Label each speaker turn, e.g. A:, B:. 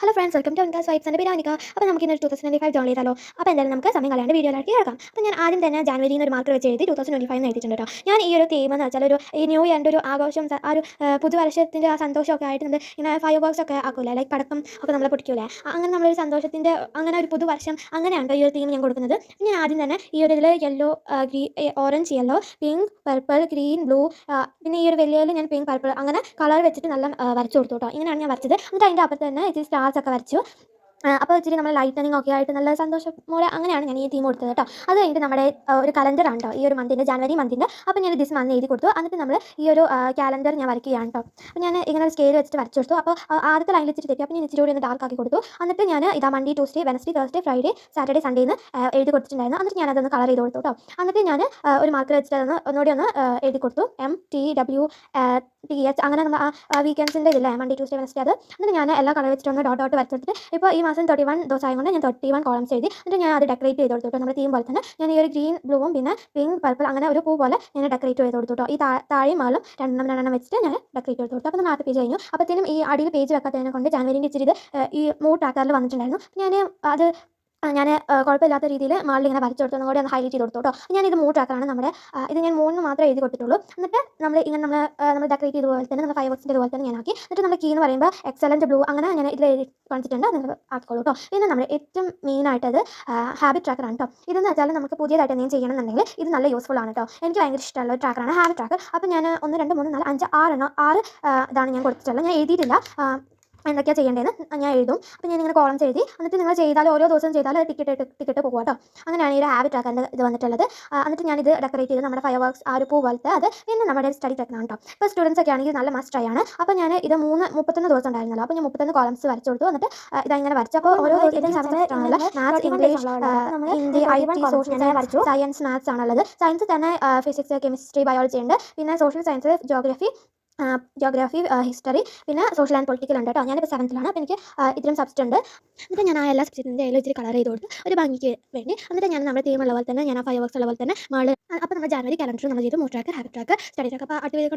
A: Hello friends, welcome to അൻകാസ് vibes and ബിരാനിക. അപ്പോൾ നമുക്ക് ഇന്ന് 2025 ജോൺ ചെയ്താലോ. അപ്പോൾ എന്തായാലും നമുക്ക് സമയം കളയാണ്ട് വീഡിയോയിലേക്ക് കിടക്കാം. അപ്പോൾ ഞാൻ ആദ്യം തന്നെ ജാനുവരി ഒരു മാർക്ക് വെച്ച് എഴുതി 2025 എന്ന് എഴുതിയിട്ടുണ്ട് കേട്ടോ. ഞാൻ ഈ ഒരു തീം എന്ന് വെച്ചാൽ ഈ ന്യൂ ഇയറിൻ്റെ ഒരു ആഘോഷം, ആ ഒരു പുതുവർഷത്തിൻ്റെ ആ സന്തോഷമൊക്കെ ആയിട്ട് നമ്മൾ ഇങ്ങനെ ഫയർ വർക്ക്സ് ഒക്കെ ആക്കൂലേ, ലൈക്ക് പടക്കം ഒക്കെ നമ്മൾ പൊട്ടിക്കൂലേ, അങ്ങനെ നമ്മളൊരു സന്തോഷത്തിൻ്റെ അങ്ങനെ ഒരു പുതുവർഷം അങ്ങനെയാണ് ഈ ഒരു തീം ഞാൻ കൊടുക്കുന്നത്. ഞാൻ ആദ്യം തന്നെ ഈ ഒരു ഇതിൽ yellow, orange, yellow, pink, purple, green, blue, പിന്നെ ഈ ഒരു വലിയ ഞാൻ പിങ്ക്, പർപ്പിൾ അങ്ങനെ കളർ വെച്ചിട്ട് നല്ല വരച്ചു കൊടുത്തു കേട്ടോ. ഇങ്ങനെയാണ് ഞാൻ വരച്ചത്. എന്നിട്ട് അതിൻ്റെ അപ്പുറത്ത് തന്നെ ഇത് സ്റ്റാർസ് ഒക്കെ വരച്ചു. അപ്പോൾ ഇച്ചിരി നമ്മൾ ലൈറ്റനിങ് ഒക്കെ ആയിട്ട് നല്ല സന്തോഷമോടെ അങ്ങനെയാണ് ഞാൻ ഈ തീം കൊടുത്തത് കേട്ടോ. അത് കഴിഞ്ഞിട്ട് നമ്മുടെ ഒരു കലണ്ടറാണ് കേട്ടോ, ഈ ഒരു മന്തിൻ്റെ, ജനുവരി മന്തിൻ്റെ. അപ്പോൾ ഞാൻ ദിസ് മന്ത് എഴുതി കൊടുത്തു. എന്നിട്ട് നമ്മൾ ഈ ഒരു കാലണ്ടർ ഞാൻ വരയ്ക്കുകയാണ് കേട്ടോ. അപ്പോൾ ഞാൻ ഇങ്ങനെ സ്കെയിൽ വെച്ചിട്ട് വരച്ചു കൊടുത്തു. അപ്പോൾ ആദ്യത്തെ ലൈനിൽ ഇച്ചിരി തെറ്റി, അപ്പോൾ ഞാൻ ഇച്ചിരി കൂടി ഒന്ന് ഡാർക്ക് ആക്കി കൊടുത്തു. എന്നിട്ട് ഞാൻ ഇതാ Monday, Tuesday, Wednesday, Thursday, Friday, Saturday, Sunday എന്ന് എഴുതി കൊടുത്തിട്ടുണ്ടായിരുന്നു. എന്നിട്ട് ഞാൻ അതൊന്ന് കളർ ചെയ്ത് കൊടുത്തു കേട്ടോ. എന്നിട്ട് ഞാൻ ഒരു മാർക്കർ വെച്ചിട്ട് അതൊന്ന് ഒന്നുകൂടി ഒന്ന് എഴുതി കൊടുത്തു. MTW TH അങ്ങനെ നമ്മൾ വീക്കെൻഡ്സിൻ്റെ ഇതില്ലേ, മൺഡേ, ട്യൂസ്ഡേ, വെനസ്ഡേ, അത്. എന്നിട്ട് ഞാൻ എല്ലാ കളർ വെച്ചിട്ടൊന്ന് ഡോട്ട് വരച്ചെടുത്തിട്ട് ഇപ്പോൾ ഈ മാസം 31 ദിവസമായത് കൊണ്ട് ഞാൻ 31 കോളംസ് എഴുതി. എന്നിട്ട് ഞാൻ അത് ഡെക്കറേറ്റ് ചെയ്ത് കൊടുത്തു. നമ്മുടെ തീം പോലെ തന്നെ ഞാൻ ഈ ഒരു ഗ്രീൻ, ബ്ലൂവും പിന്നെ പിങ്ക്, പർപ്പിൾ അങ്ങനെ ഒരു പൂ പോലെ ഞാൻ ഡെക്കറേറ്റ് ചെയ്ത് കൊടുത്തു കേട്ടോ. ഈ താഴെയും മേളും രണ്ടെണ്ണം വെച്ചിട്ട് ഞാൻ ഡെക്കറേറ്റ് ചെയ്ത് കൊടുത്തു. അപ്പോൾ നമ്മൾ ആദ്യത്തെ പേജ് കഴിഞ്ഞു. അപ്പോഴത്തേനും ഈ അടിയിൽ പേജ് വെക്കാത്തതിനെ കൊണ്ട് ജാനുവരിൻ്റെ ഇച്ചിരി ഇത് ഈ മൂഡ് ട്രാക്കറിൽ വന്നിട്ടുണ്ടായിരുന്നു. ഞാൻ കുഴപ്പമില്ലാത്ത രീതിയിൽ മാളിൽ ഇങ്ങനെ വരച്ചു കൊടുത്തു, കൂടി ഒന്ന് ഹൈലൈറ്റ് ചെയ്ത് കൊടുത്തു കേട്ടോ. ഞാനിത് മൂഡ് ട്രാക്കറാണ് നമ്മുടെ. ഇത് ഞാൻ 3 മാത്രമേ എഴുതി കൊടുത്തിട്ടുള്ളൂ. എന്നിട്ട് നമ്മൾ ഇങ്ങനെ നമ്മൾ ഡെക്കറേറ്റ് ചെയ്ത പോലെ തന്നെ നമ്മൾ ഫൈവ് വർക്സിൻ്റെ പോലെ തന്നെ ഞാൻ ആക്കി. എന്നിട്ട് നമ്മൾ കീ എന്ന് പറയുമ്പോൾ എക്സലൻറ്റ് ബ്ലൂ അങ്ങനെ ഞാൻ ഇതിൽ എഴുതി കാണിച്ചിട്ടുണ്ട്, നിങ്ങൾ ആക്കിക്കോളൂ കേട്ടോ. പിന്നെ നമ്മൾ ഏറ്റവും മെയിനായിട്ടത് ഹാബിറ്റ് ട്രാക്കറാണ് കേട്ടോ. ഇതെന്ന് വെച്ചാൽ നമുക്ക് പുതിയതായിട്ട് എന്തെങ്കിലും ചെയ്യണമെന്നുണ്ടെങ്കിൽ ഇത് നല്ല യൂസ്ഫുൾ ആണ് കേട്ടോ. എനിക്ക് ഭയങ്കര ഇഷ്ടമുള്ള ഒരു ട്രാക്കറാണ് ഹാബിറ്റ് ട്രാക്കർ. അപ്പോൾ ഞാൻ 1 2 3 4 5 6 ഇതാണ് ഞാൻ കൊടുത്തിട്ടുള്ളത്. ഞാൻ എഴുതിയിട്ടില്ല എന്തൊക്കെയാണ് ചെയ്യേണ്ടതെന്ന് ഞാൻ എഴുതും. അപ്പോൾ ഞാനിങ്ങനെ കോളംസ് എഴുതി. എന്നിട്ട് നിങ്ങൾ ചെയ്താൽ ഓരോ ദിവസം ചെയ്താൽ അത് ടിക്കറ്റ് പോകും കേട്ടോ. അങ്ങനെയാണ് ഈ ഒരു ഹാബിറ്റ് ട്രാക്കറിൻ്റെ ഇത് വന്നിട്ടുള്ളത്. എന്നിട്ട് ഞാനിത് ഡെക്കറേറ്റ് ചെയ്ത് നമ്മുടെ ഫയർ വർക്ക്സ് ആ ഒരു പൂ പോലത്തെ അത്. പിന്നെ നമ്മുടെ സ്റ്റഡി ട്രാക്കറാണ് കേട്ടോ. ഇപ്പോൾ സ്റ്റുഡൻസ് ഒക്കെ ആണെങ്കിൽ നല്ല മസ്റ്റ് ട്രൈ ആണ്. അപ്പോൾ ഞാൻ ഇത് 31 ദിവസം ഉണ്ടായിരുന്നല്ലോ. അപ്പോൾ ഞാൻ 31 കോളംസ് വരച്ചു കൊടുത്തു. എന്നിട്ട് ഇതങ്ങനെ വരച്ചു. അപ്പോൾ ഓരോ സബ്ജക്റ്റ് ആണല്ലോ, maths, English, Hindi, IT, social science, maths ആണുള്ളത്. സയൻസ് തന്നെ ഫിസിക്സ്, കെമിസ്ട്രി, ബയോളജി ഉണ്ട്. പിന്നെ സോഷ്യൽ സയൻസ്, ജോഗ്രഫി, ഹിസ്റ്ററി, പിന്നെ സോഷ്യൽ ആൻഡ് പൊളിറ്റിക്കൽ ഉണ്ട് കേട്ടോ. ഞാനിപ്പോൾ 7th അപ്പോൾ എനിക്ക് ഇത്രയും സബ്ജക്റ്റ് ഉണ്ട്. എന്നിട്ട് ഞാൻ ആ എല്ലാ സബ്ജക്റ്റിൻ്റെ അതിൽ ഇച്ചിരി കളർ ചെയ്ത് കൊടുത്ത് ഒരു ഭംഗിക്ക് വേണ്ടി. എന്നിട്ട് ഞാൻ നമ്മുടെ തീമുള്ള പോലെ തന്നെ ഞാൻ ആ ഫയർ വർക്സ് ഉള്ള പോലെ തന്നെ മാള്. അപ്പോൾ നമ്മുടെ ജാനുവരി കലണ്ടർ നമ്മൾ ചെയ്തു, mood tracker, habit tracker, study tracker. അപ്പോൾ അടുത്ത വീഡിയോ